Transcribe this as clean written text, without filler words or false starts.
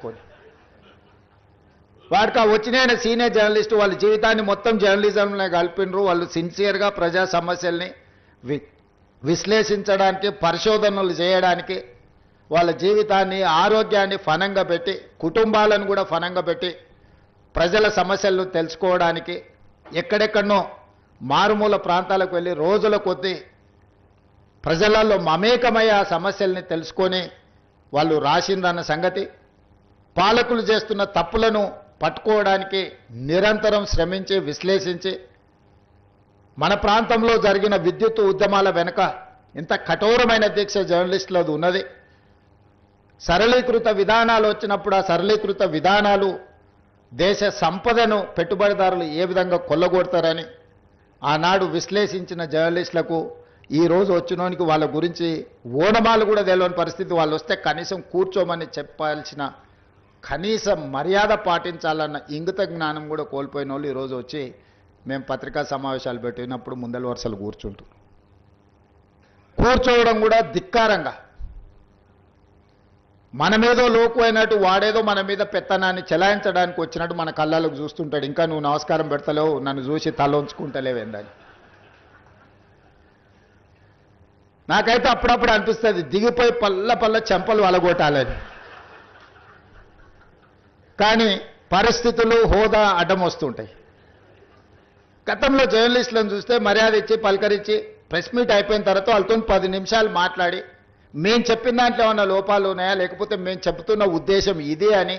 తీసుకొని వాడికి వచ్చిన సీనియర్ జర్నలిస్టు వాళ్ళ జీవితాన్ని మొత్తం జర్నలిజంలో కలిపినరు. వాళ్ళు సిన్సియర్గా ప్రజా సమస్యల్ని విశ్లేషించడానికి, పరిశోధనలు చేయడానికి, వాళ్ళ జీవితాన్ని, ఆరోగ్యాన్ని ఫనంగా పెట్టి, కుటుంబాలను కూడా ఫనంగా పెట్టి ప్రజల సమస్యలను తెలుసుకోవడానికి ఎక్కడెక్కడనో మారుమూల ప్రాంతాలకు వెళ్ళి రోజుల కొద్దీ ప్రజలలో మమేకమై ఆ సమస్యల్ని తెలుసుకొని వాళ్ళు రాసిందన్న సంగతి, పాలకులు చేస్తున్న తప్పులను పట్టుకోవడానికి నిరంతరం శ్రమించి విశ్లేషించి మన ప్రాంతంలో జరిగిన విద్యుత్ ఉద్యమాల వెనుక ఇంత కఠోరమైన దీక్ష జర్నలిస్టులది ఉన్నది. సరళీకృత విధానాలు వచ్చినప్పుడు ఆ సరళీకృత విధానాలు దేశ సంపదను పెట్టుబడిదారులు ఏ విధంగా కొల్లగొడతారని ఆనాడు విశ్లేషించిన జర్నలిస్టులకు ఈరోజు వచ్చినోనికి వాళ్ళ గురించి ఓనమాలు కూడా తెలియని పరిస్థితి. వాళ్ళు వస్తే కనీసం కూర్చోమని చెప్పాల్సిన కనీస మర్యాద పాటించాలన్న ఇంగిత జ్ఞానం కూడా కోల్పోయిన వాళ్ళు ఈరోజు వచ్చి మేము పత్రికా సమావేశాలు పెట్టినప్పుడు ముందల వరుసలు కూర్చోవడం కూడా ధిక్కారంగా, మనమేదో లోకు అయినట్టు వాడేదో మన మీద పెత్తనాన్ని చెలాయించడానికి వచ్చినట్టు మన కళ్ళకు చూస్తుంటాడు. ఇంకా నువ్వు నమస్కారం పెడతలేవు, నన్ను చూసి తల ఉంచుకుంటలేవేందని. నాకైతే అప్పుడప్పుడు అనిపిస్తుంది దిగిపోయి పల్ల చెంపలు వలగొట్టాలని. కానీ పరిస్థితులు, హోదా అడ్డం వస్తుంటాయి. గతంలో జర్నలిస్టులను చూస్తే మర్యాద ఇచ్చి పలకరించి ప్రెస్ మీట్ అయిపోయిన తర్వాత వాళ్ళతో 10 నిమిషాలు మాట్లాడి మేము చెప్పిన దాంట్లో ఏమన్నా లోపాలు ఉన్నాయా, లేకపోతే మేము చెబుతున్న ఉద్దేశం ఇదే అని